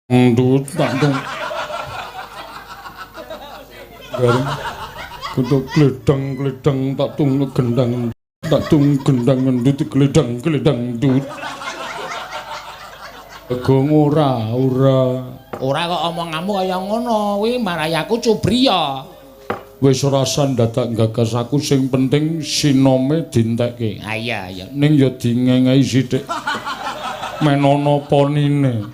Ndut tak tung. Garing. Kudu gledang tak tung gendang. Tak tung gendang ndut gledang ndut. Gong ora. Ora kok omonganmu kaya ngono, kuwi marayaku cubriya. Wis ora dadak gagas aku sing penting sinome dintekke. Ah iya. Ning ya dingengehi sithik. Menono ponine.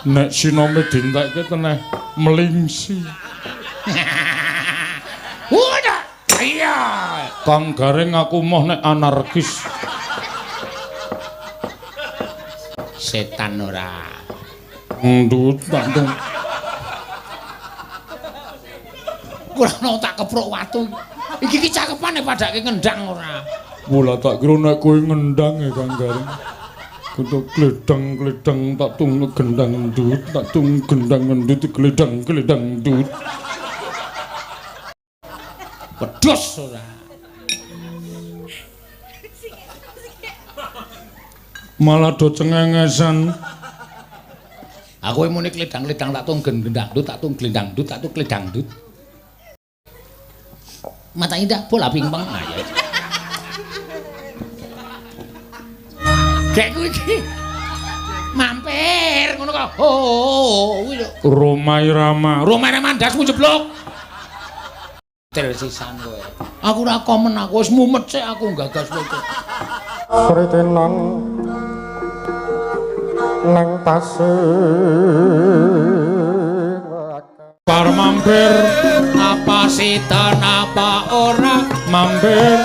Nek sinome dintekke teneh melingsi. Udah. Iya. Kang Garing aku moh nek anarkis. Setan ora. Ndut tak tung. Kurang tak keprok watu. Iki cakepane padake ngendang ora. Mula tak kira nek kowe ngendang ya Kang Garing. Kudu gledang tak tung gendang ndut, tak tung gendang ndut gledang ndut. Pedhos ora. Malah do cengengesan. Aku muni kledang-kledang tak tung gendang ndut, tak tung glendang ndut, tak tung kledang ndut. Mata indah bola pingpong. Nah ya. Kayak kuwi iki. Mampir ngono kok. Oh, kuwi lho. Romai Rama Ndasmu jeblok. Tersisan kowe. Aku ora komen aku wis mumet sik aku gagas kowe. Pritenan nang par mampir Apa sitan apa ora mampir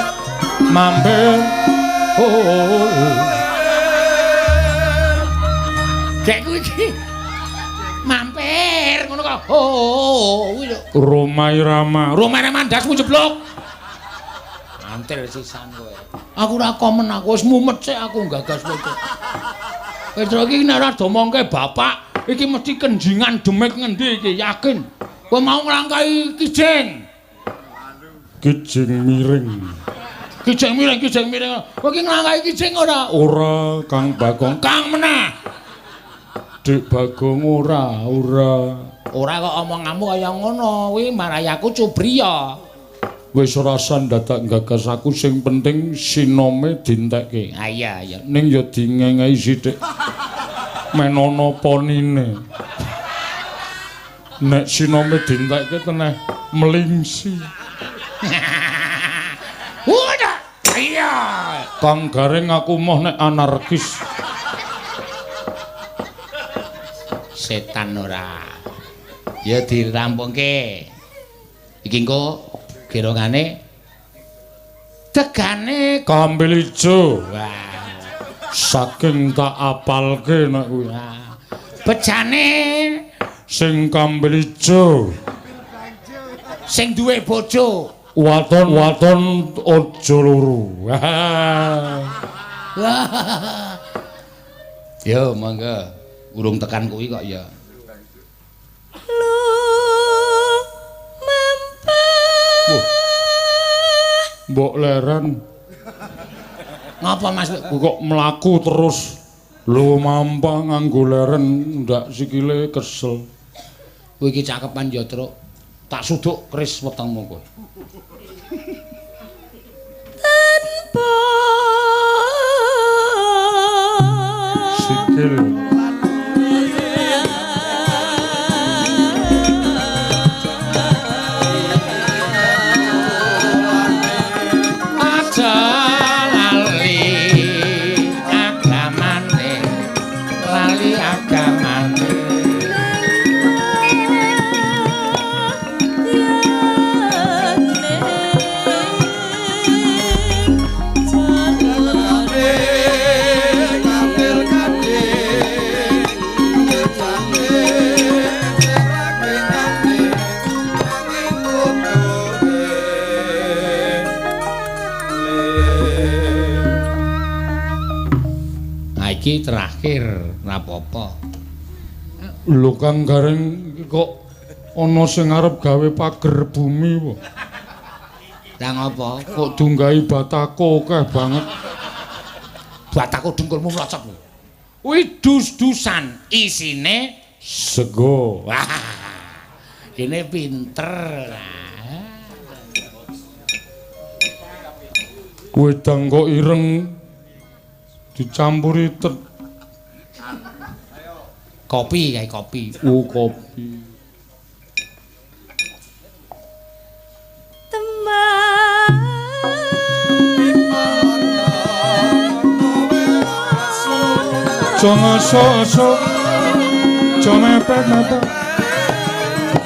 kayak kuwi iki. Mampir ngono kok. Oh, kuwi lho. Romai Rama Ndasmu jeblok. Antil sisan kowe. Aku ora komen aku wis mumet sik aku gagas kowe. Pedro iki nek ora domongke bapak, iki mesti kenjingan demit ngendi iki, yakin. Kowe mau nglangkai kijing. Kijing miring. Kijing miring. Kowe iki nglangkai kijing ora? Ora Kang Bagong. Kang meneh. Dik Bagong ora. Ora kok omonganmu kaya ngono, kuwi marayaku cubriya. Wis ora dadak gagas aku sing penting sinome dintekke. Ah iya. Ning ya dingengehi sithik. Menono ponine. Nek sinome dintekke teneh melingsi. Udah. Iya. Kang Garing aku moh nek anarkis. Setan ora. Ya dirampungke. Iki engko gerongane tegane Kambil ijo. wah Saking tak apalke nek kuwi. bejane Sing kambil ijo. sing duwe bojo. Waton aja loro. Yo mangga urung tekan kuwi kok ya. Mbok leren. Ngapa Mas? Kok mlaku terus. Lho mampah nganggo leren ndak sikile kesel. Kowe iki cakepan ya, Truk. Tak suduk keris wetengmu kowe. Tanpa Sikil. Iki terakhir rapopo. Lho Kang Garing kok ana sing arep gawe pager bumi po. Lah ngopo? Kok dunggahi batako akeh banget. Batako dengkulmu mlocok. Kuwi dus-dusan isine sego. Wah. Kene pinter. Wedang kok ireng dicampuri kopi kayak kopi. Oh, kopi. Jangan so-so, jangan mepet-mepet.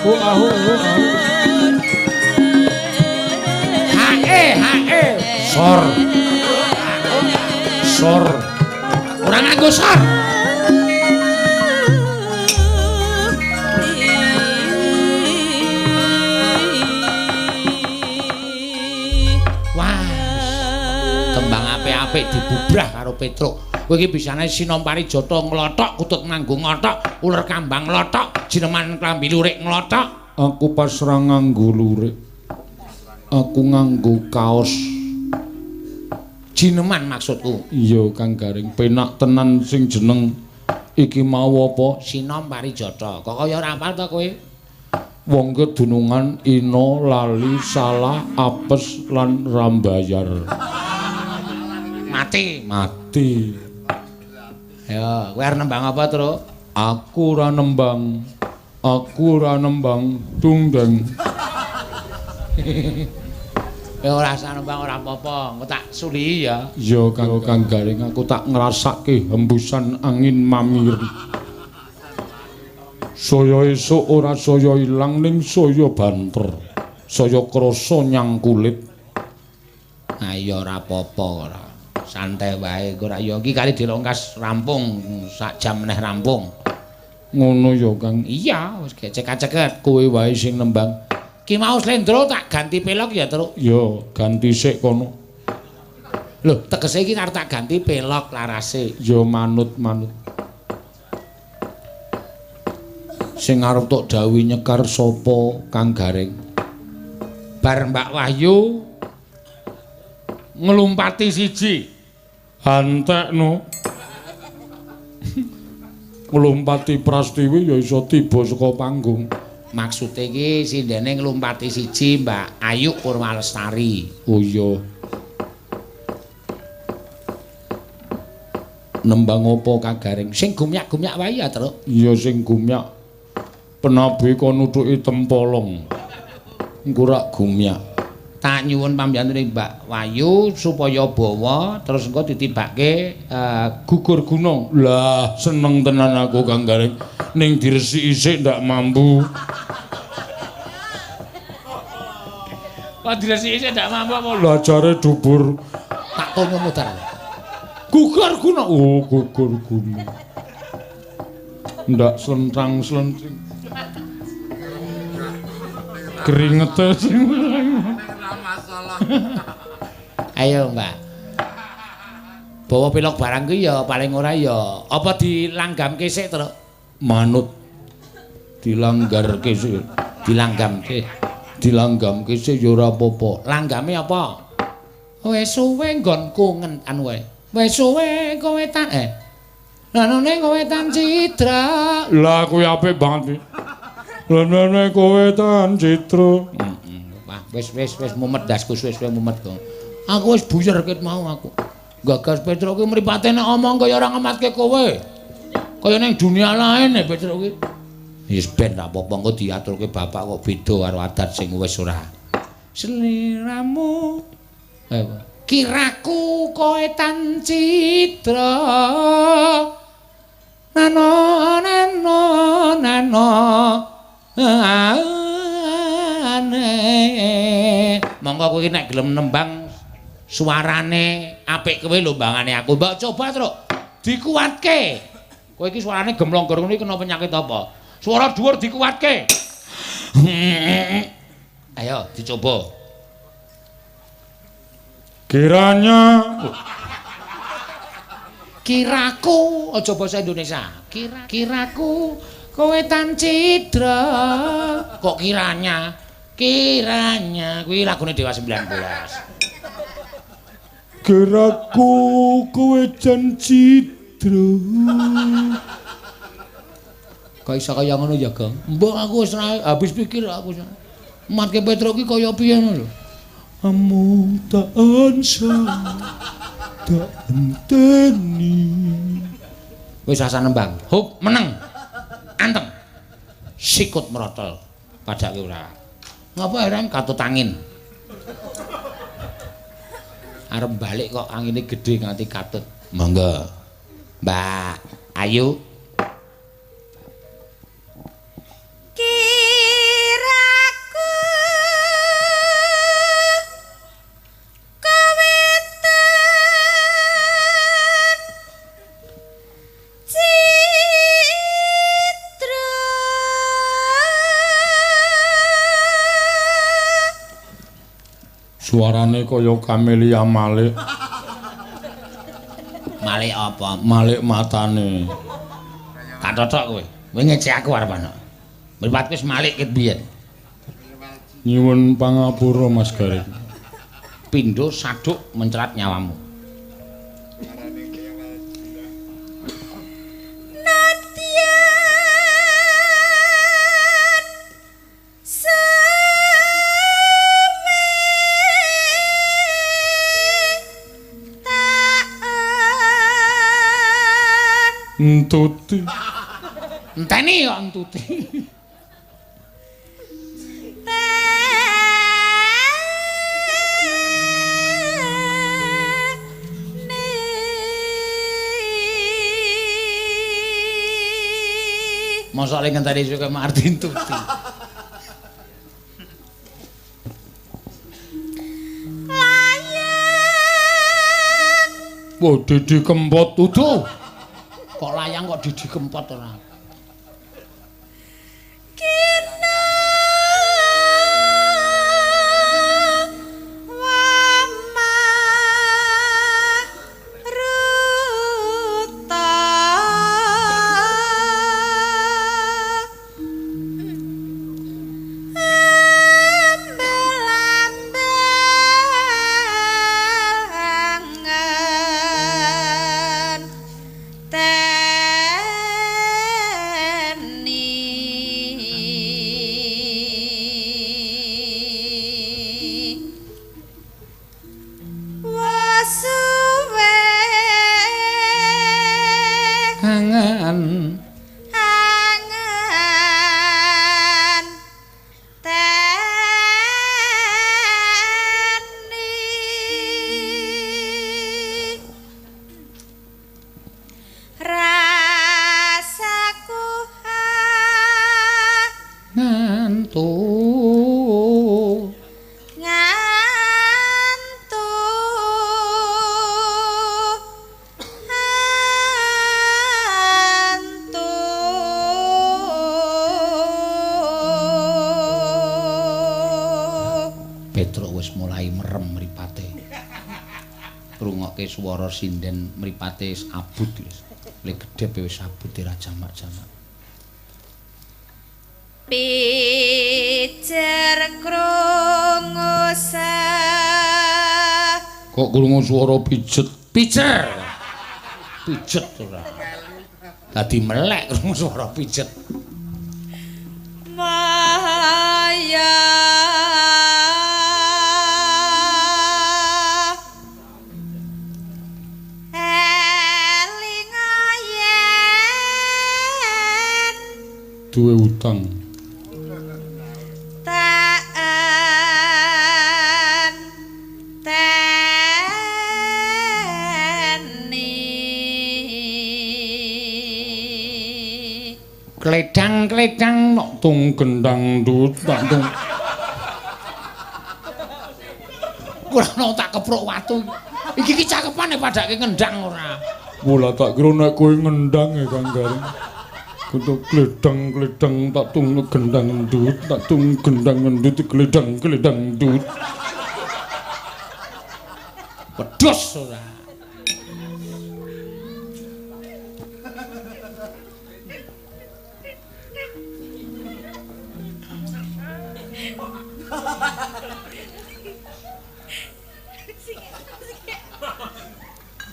Ahu. Hae. Sor. Orang nganggo sor. Wah. Tembang apik-apik dibubrah karo Petruk. Kowe iki bisane Sinompari Jata nglothok kutut nganggo ngothok, uler kambang nglothok, jineman klambi lurik nglothok. Aku pasrah nganggo lurik. Aku nganggo kaos. Jineman maksudku. Iya, Kang Garing, penak tenan sing jeneng iki mau apa? Sinompari Jata. Kok kaya ora hafal to kowe? Wong kedunungan ina lali salah apes lan rambayar. Mati. Ya, kowe arep nembang apa, Truk? Aku ora nembang tungdeng. Ya ora usah nembang ora apa-apa, engko tak suli ya. Ya Kang Garing, aku tak ngrasake hembusan angin mamiri. Saya esuk ora saya ilang ning saya banter. Saya krasa nyang kulit. Nah ya ora apa-apa ora. Santai wae kok ora ya iki kali dilongkas rampung sak jam meneh rampung. Ngono ya Kang. Iya, wis ceket-ceket. Kowe wae sing nembang. Ki mau slendro tak ganti pelok ya, Truk. Ya, ganti sik kono. Lho, tegese iki arep tak ganti pelok larase. Ya manut. Sing arep tok dawuhi nyekar sapa Kang Garing? Bar Mbak Wahyu nglumpati siji. Antekno. Nglumpati Prastiwi ya iso tiba saka panggung. Maksude iki sindene nglumpati siji Mbak Ayu Purwalestari. Oh iya. Nembang apa Kang Garing? Sing gumyak-gumyak wae ya, Truk. Iya sing gumyak. Penabe kon nutuki tempolong. Engko rak gumyak. Tak nyuwun pambiyantune Mbak Wayu supaya bawa terus engko ditibake gugur gunung. Lah seneng tenan aku Kang Garing. Ning diresiki sik ndak mampu. Kok diresiki sik ndak mampu apa? Lah jare dubur. Tak tonyo muter. Gugur gunung. Oh, gugur gunung. Ndak slentang-slenting. Keringete sing Ayo, Mbak. Bawa pilok barang ku ya paling ora ya. Apa dilanggamke sik, Truk? Manut dilanggarke sik. Dilanggamke sik ya ora apa-apa. Langgame apa? Wis suwe nggonku ngentan wae. Wis suwe kowe tan Lanone kowe tan Citra. Lah kuwi apik banget. Lanone kowe tan Citra. Wah, wis mumet dasku wis mumet kok. Aku wis buyer ket mau aku. Gagas Petruk ki mripate nek omong kaya ora ngematke kowe. Kaya ning dunia lain nek Petruk ki. Wis ben ra apa-apa engko diaturke bapak kok beda karo adat sing wis ora. Seliramu. Kiraku kowe tan Citra. Nano. Monggo kowe nek gelem nembang suarane apik kowe lombangane aku. Mbok coba, Truk. Dikuatke. Kowe iki suarane gemlong-gemlong iki kena penyakit apa? Suara dhuwur dikuatke. Ayo dicoba. Kiraku aja basa Indonesia. Kiraku kowe tan Citra. Kok kiranya kuwi lagune Dewa 19. Kiraku kowe jan Citra. Citra. Kok iso kaya ngono ya, Gang? Mbok aku wis habis pikir aku. Matke Petro ki kaya piye lho. Amung tak ansah tak enteni. Wis asa nembang. Hup meneng. Anteng. Sikut merotol. Padake ora. Ngapa heran katut angin. Arep balik kok angine gedhe nganti katut. Monggo. Mbak, ayo. Kiraku kawetan Citra. Suarane kaya Camelia Malik. Malik apa? Malik matane. Tak cocok kowe. Kowe ngecek aku arep ana. Mripatku wis malik ket biyen. Nyuwun pangapura Mas Garik. Pindho saduk mencerat nyawamu. Entuti. Enteni kok entuti. Mosok ning ngenteni suka Martin Tuti. Wah, Didi Kempot Dudu. Kok layang kok Didi Kempot ora. Swara sinden mripate abut wis. Le gedhe wis abut ora jamak-jamak. Pijer krungu Kok krungu swara pijet? Pijer. Pijet ora. Dadi melek krungu swara pijet. Maya duwe utang. Kledang-kledang nok tung gendang dut tak tung. Kurang tak keprok watu. Iki ki cakepane padake ngendang ora. Mula tak kira nek kowe ngendang ya Kang Garing. Kudu gledang-gledang tak tung gendang ndut, tak tung gendang ndut gledang-gledang ndut. Wedhus ora.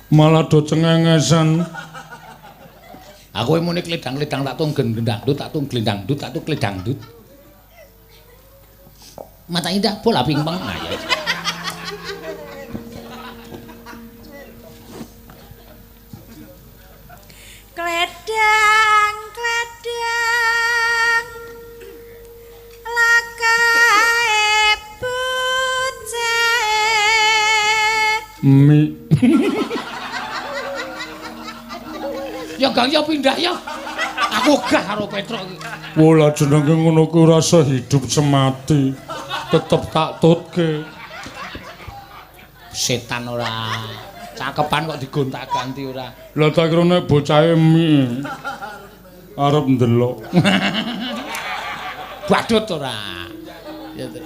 Malah do cengengesan Aku muni kledang-kledang tak tung gendang-dut, tak tung glendang-dut, tak tung kledang-dut. Mata indah bola pingpong. Nah, ya. Kledang, kledang, lakae bocah. Mi. Ya Gang ya pindah ya. Aku gah karo Petruk iki. Wola jenenge ngono kuwi rasa hidup semati. Tetep tak tutke. Setan ora. Cakepan kok digontak-ganti ora. Lah tak kira nek bocahe mi. Arep ndelok. Badut ora. Ya to.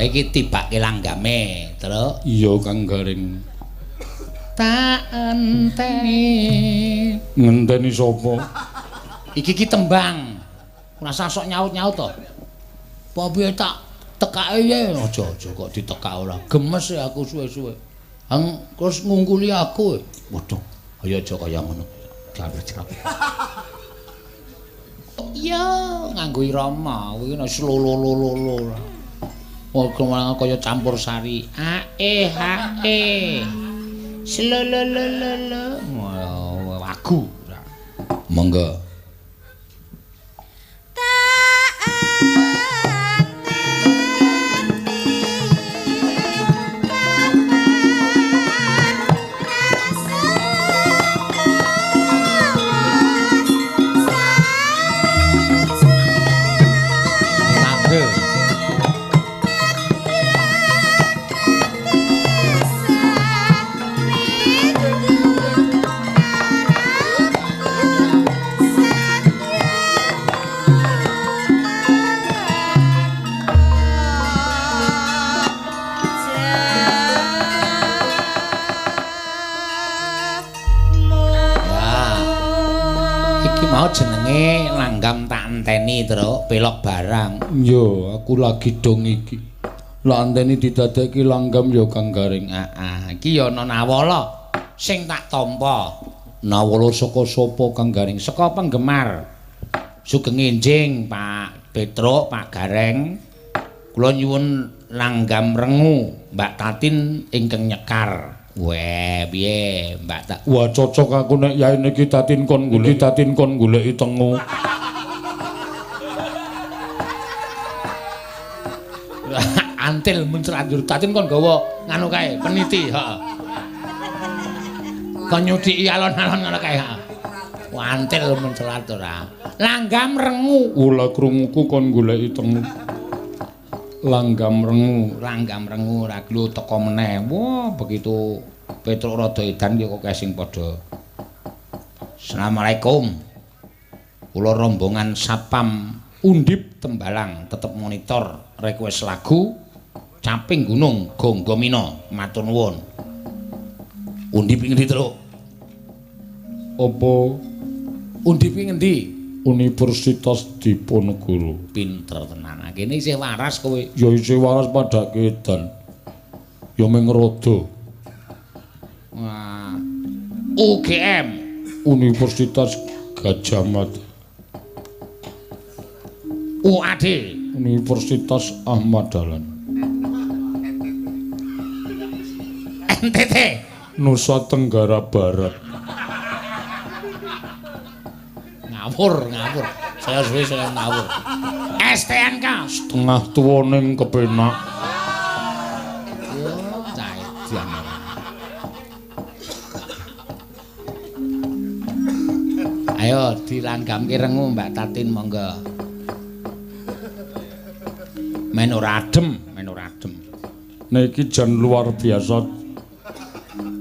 Iki tibake langgame, Truk. Iya Kang Garing. Tak enteni. Ngenteni sapa? Iki tembang. Ora sasok nyaut-nyaut to. Apa piye tak tekake ya? Aja kok ditekak ora. Gemes ya aku suwe-suwe. Hang terus ngungkuli aku. Waduh, ayo aja kaya ngono. Jaber-jaber. Iya, nganggo irama kuwi nek slololololo. Oh, kaya campur sari. Ae, hae. Slololololo. Wagu. Monggo. Jenenge langgam tak enteni Truk, pelok barang. Yo, aku lagi dong iki. Lah anteni didadekke langgam ya Kang Garing. Iki ya ana nawala sing tak tampa. Nawala saka sapa Kang Garing? Saka penggemar Sugeng Enjing, Pak Petruk, Pak Gareng. Kula nyuwun langgam rengu, Mbak Tatin ingkang nyekar. Weh, piye, Mbak Tak? Wah, cocok aku nek yae niki Tatin kon goleki tengu. Antil menceranjur Tatin kon gawa nganu kae, peniti, heeh. Kon nyudiki alon-alon ngono kae, heeh. Antil mencelat ora. Langgam rengu. Ula krunguku kon goleki tengu. Langgam rengu Ora glu teko meneh. Wah, begitu Petruk rada edan ya kok sing padha. Assalamualaikum. Kula rombongan Sapam Undip Tembalang tetep monitor request lagu Caping Gunung Gonggomina. Matur nuwun. Undip ngendi, Truk? Apa Undip ngendi? Universitas Diponegoro. Pinter tenan. Kene isih waras kowe. Ya isih waras padake edan. Ya mung rada. Wah. UGM Universitas Gadjah Mada. UAD Universitas Ahmad Dahlan. NTT Nusa Tenggara Barat. ngawur. Saya suwe saya ngawur. STNK Setengah tuwa ning kepenak. Cah edan. Ayo dilanggamke rengu Mbak Tatin monggo. Men ora adem. Niki jan luar biasa.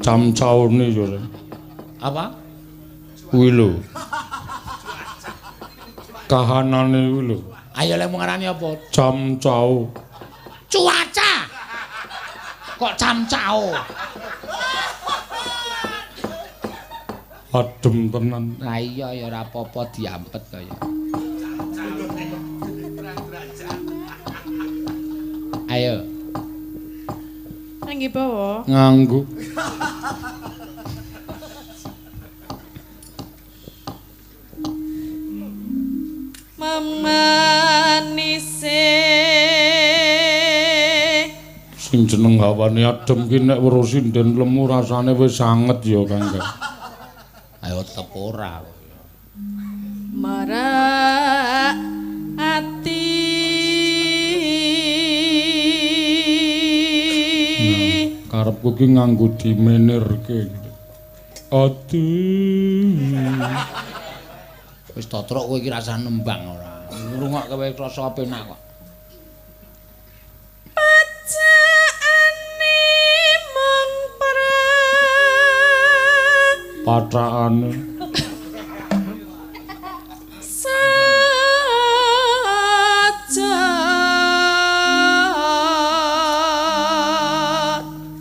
Camcaune yo. Apa? Kuwi lho. Kahanane kuwi lho. Ayo lek mung ngarani apa? Camcau. Cuaca. Kok camcau? Adem tenan. Lah iya ya ora apa-apa diampet kaya. Ayo. Nggih bawa. Nganggo. Memanise Sing jeneng hawane adem ki nek weruh sinden lemu rasane wis anget ya Kang. Ayo tetep ora. marak ati Karepku ki nganggo dimenirke. Aduh. Wis totrok kowe iki rasane nembang ora. Ngrungokke wae rasa penak kok. Pacaane mung Pacaane saja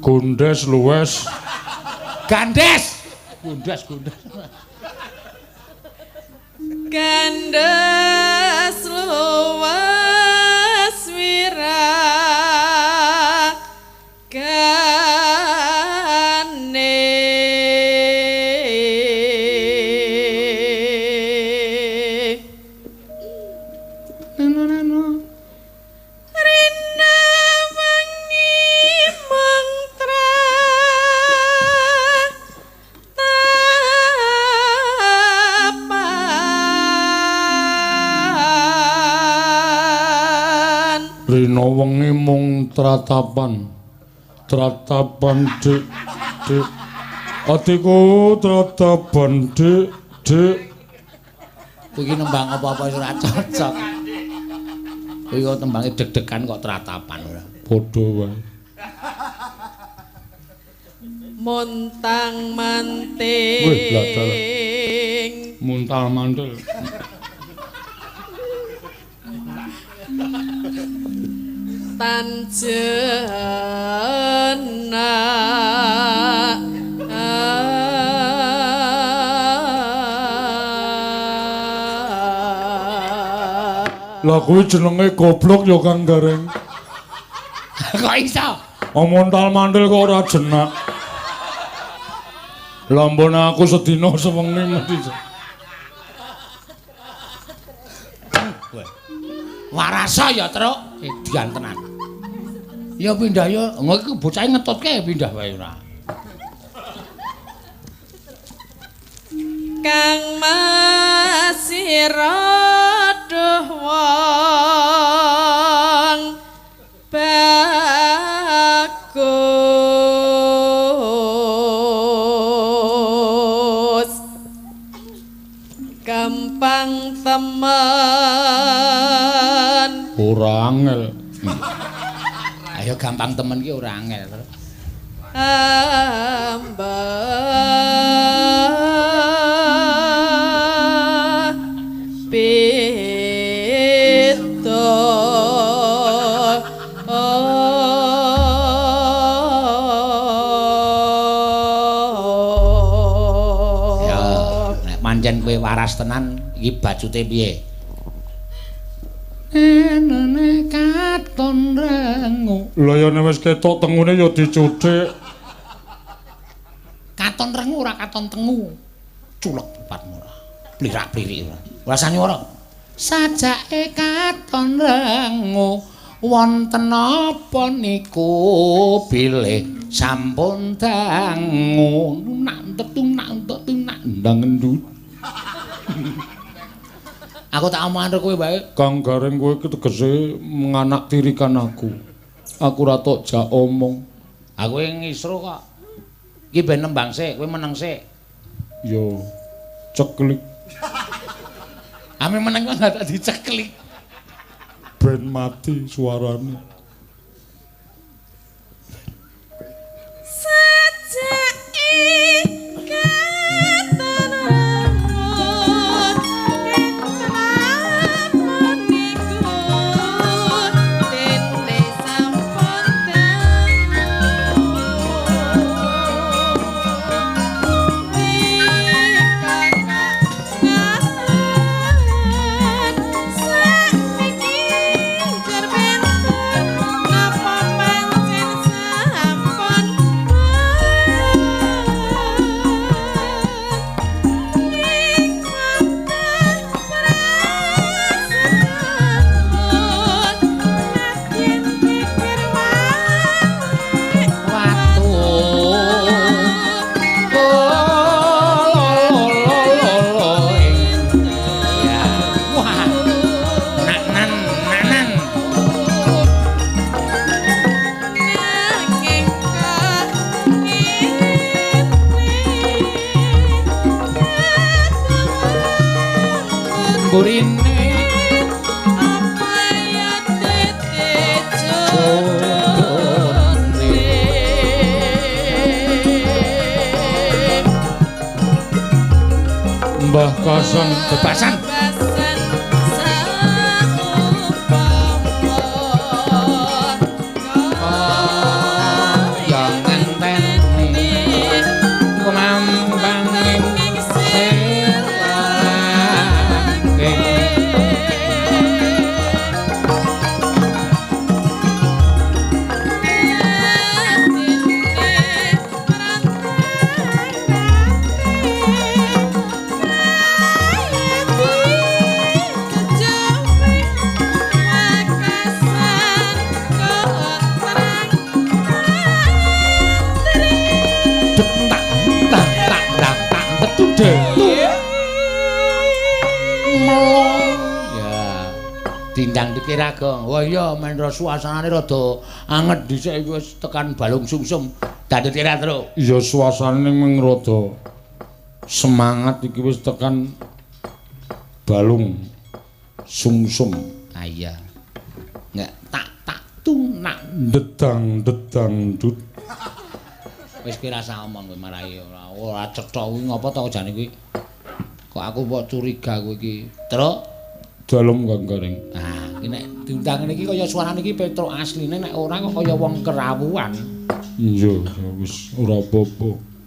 gondes luwes. Gandes. Gundas. Gandes luwes wiragane Rina wengi mantra tapan Rina wengi mung tratapan. Tratapan dik. Atiku tratapan dik. Kowe iki nembang apa-apa wis ora cocok. Kowe kok tembange deg-degan kok tratapan ora. Padha wae. montang Wih, bladal. manting Muntal mantel. tanjena Lah kuwi jenenge goblok ya Kang Gareng. Kok iso? Montal mantel kok ora jenak. Lambone aku sedina sewengi mesti. Warasa ya, Truk. Edian tenan. Ya pindah ya. Engko iki bocah ngetutke pindah wae ora. Kang masira duh wong bagus gampang temen Ora angel. Ayo gampang temen ki ora angel. hamba pito Ya, nek pancen kowe waras tenan iki bacute piye? Enene katon rengu. Lah ya nek wis ketok tengune ya dicuthik. Katon rengu ora katon tengu. Culek bapakmu ora. Plirak-plirik ora. Rasane ora. Sajake katon rengu wonten apa niku bilih sampun dangu nak ndang endut. Aku tak omongan karo kowe bae. Kang Gareng kowe iki tegese menganak tirikan aku. Aku ora tok jak omong. Aku ngisru kok. Iki ben nembang sik, kowe meneng sik. Yo ceklik Ame meneng kok enggak tak diceklik. ben mati suarane. sajake katon rengut kenapa niku dene sampun dangu mburine Amaya titik Mbah Kasan bebasan Basan saumpama yang ngenteni kumambanging dindang dikira gong. Wah iya menro suasanane rada anget dhisik wis tekan balung sungsum. Dadi tira tru. Iya suasanane mung rada semangat iki wis tekan balung sungsum. Ah iya. Nggak tak tung nak Dedang dut. wis kira rasa omong kowe marai ora cetha kuwi ngopo to jane kuwi. Kok aku kok curiga kowe iki. Truk Dalem Kang Garing. nah, iki nek diundang ngene iki kaya suarane iki Petruk asline nek ora kok kaya wong kerawuan. Iya, ya wis ora apa-apa.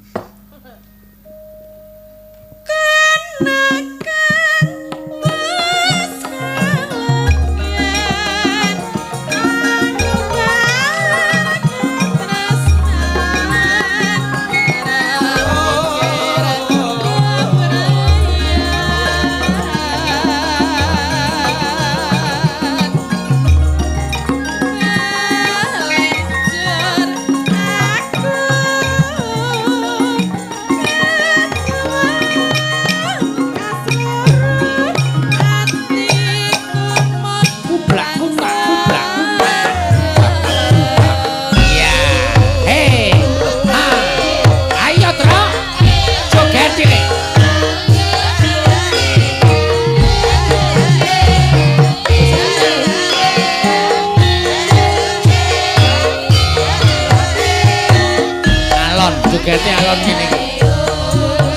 Jogete alon ngene iki.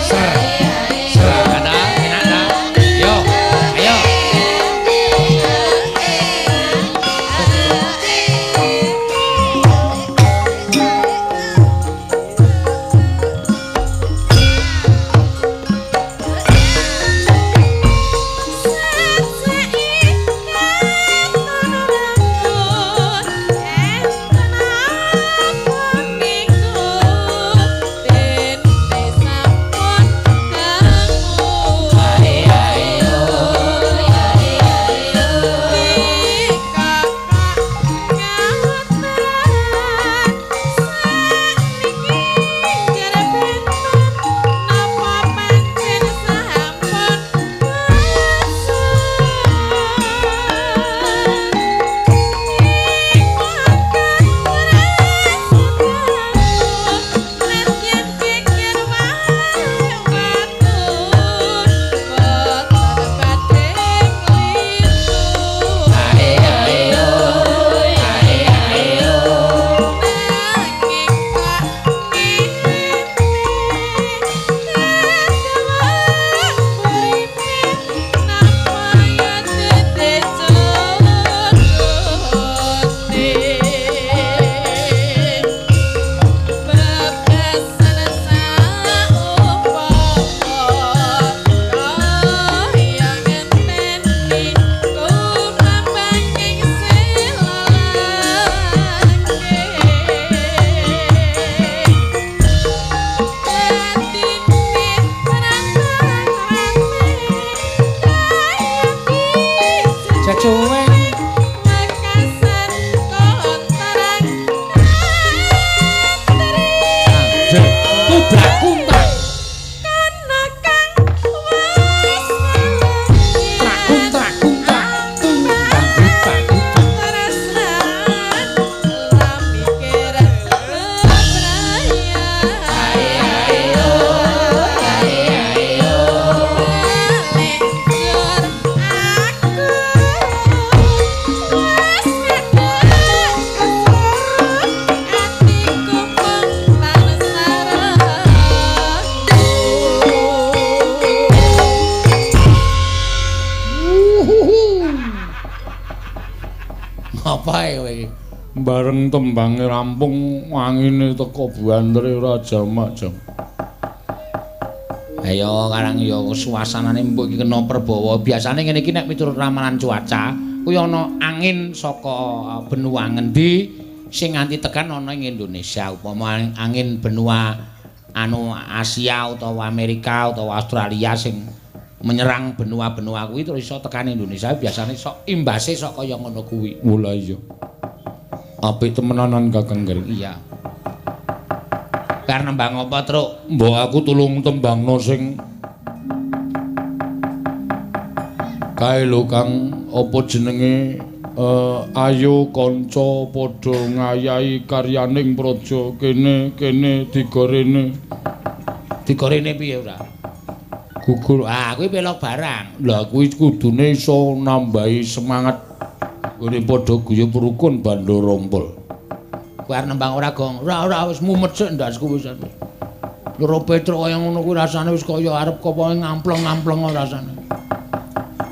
Ser. Ser ana enak ta? Yo, ayo. Apa kowe iki? Bareng tembange rampung wangine teko buantere ora jamak-jam. Ayo karang ya suasanane mbok iki kena perbawa. Biasane ngene iki nek miturut ramalan cuaca, kuwi ana angin saka benua ngendi sing nganti tekan ana ing Indonesia. Upama angin benua Asia utawa Amerika utawa Australia sing menyerang benua-benua kuwi terus iso tekan Indonesia biasane sok imbase sok kaya ngono kuwi. Mula iya. Apik temenanan Kakang Gering. Iya. Karena nembang apa, Truk? Mbok aku tulung tembangno sing kae lho Kang, apa jenenge ayo kanca padha ngayahi karyaning praja kene digorene. Digorene piye ora? Gugur. Ah, kuwi pelok barang. Lah kuwi kudune iso nambahi semangat ngene padha guyub rukun bandha rompol. Kuwi arep nembang ora, Gong. Ora wis mumet sik ndasku wis. Loro Petruk kaya ngono kuwi rasane wis kaya arep kapa ngampleng-ngampleng rasane.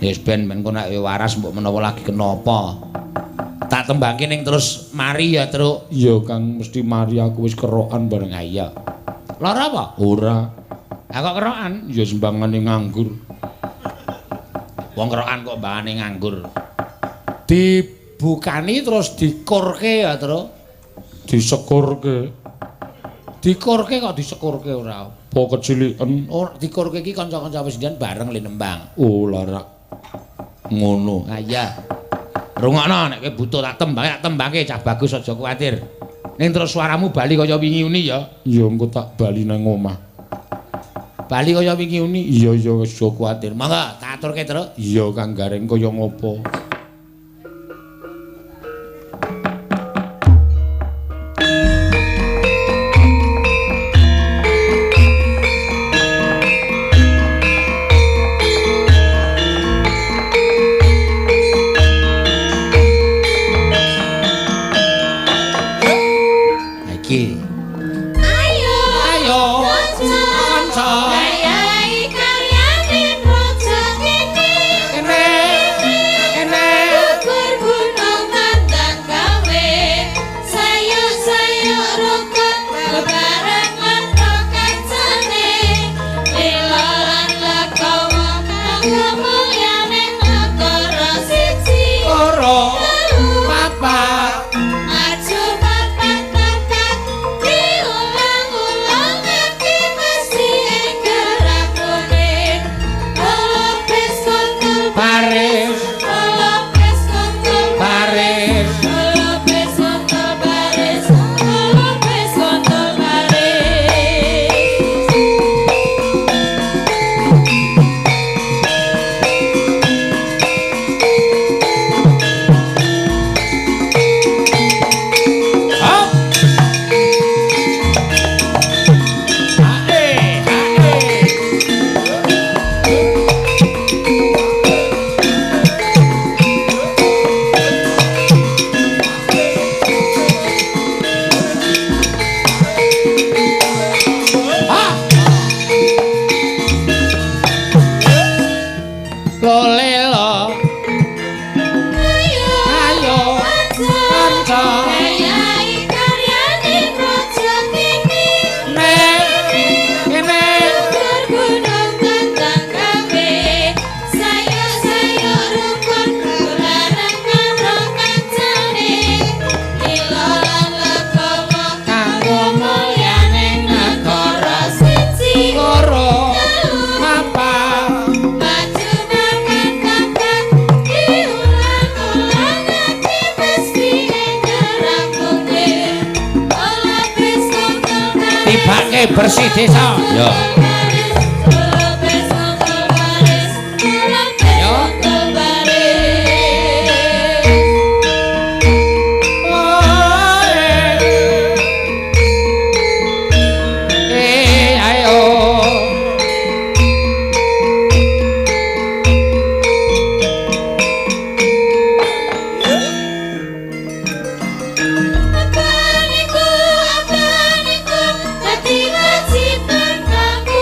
Yes ben kok nek waras mbok menawa lagi kenapa. Tak tembangke ning terus mari ya, Truk. Iya, Kang, mesti mari aku wis kerokan bareng Iya. Lara apa? Ora. Lah kok kerokan? Ya sembangane nganggur. Wong kerokan kok mbangane nganggur. Dibukani terus dikurke ya, Truk. Disekurke. Dikurke kok disekurke ora. Apa keciliken? Ora dikurke iki kanca-kanca wis ndian bareng le nembang. Oh, larak. Ngono. Ha iya. Rungokno nek kowe butuh tak tembangke cah bagus aja kuwatir. Ning terus suaramu bali kaya wingi uni ya. Iya, engko tak bali nang omah. Bali kaya wingi uni. Iya, wis aja kuwatir. Monggo tak aturke, Truk. Iya, Kang Gareng kaya ngopo? Bersih desa. Ya. Apa niku, dadi wajiban kanggo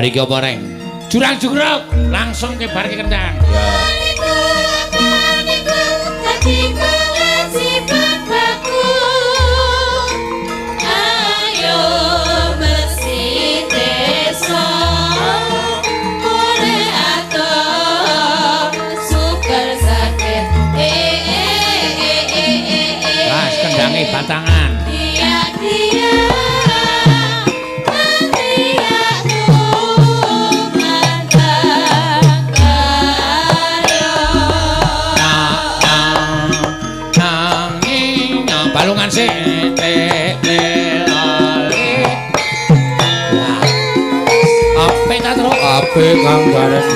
Bar iki apa reng? Jurang jugruk langsung ke bar kendang. Batangan balungan sih ape ta terus ape kang gareng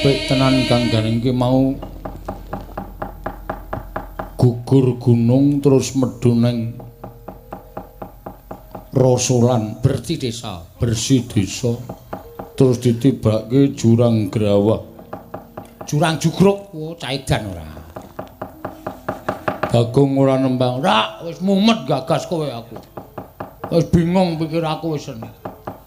apik tenan Kang Gareng ki mau gugur gunung terus medhu neng Rosolan bersih desa terus ditibake jurang Grawah jurang jugruk cah edan ora Bagong ora nembang rak wis mumet gagas kowe aku wis bingung pikir aku wis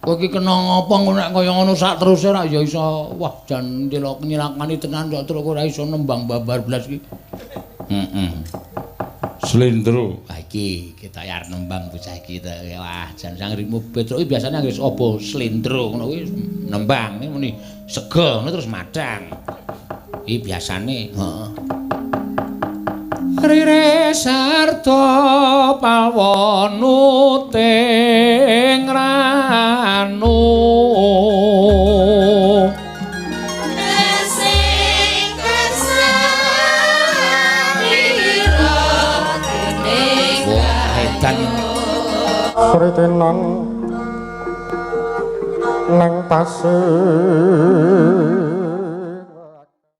kowe iki kena ngapa nek kaya ngono sak teruse ra ya iso wah jan ndelok nyilakani tenan kok terus ora iso nembang babar blas iki. Slendro. Ha iki kita arep nembang bocah iki wah jan sang rimu Petruk iki biasane wis apa slendro ngono kuwi nembang muni sega ngono terus madang. Iki biasane heeh. Rire sarta pawonu teng ranu sing kasarira dening edan Sritenan nang pasir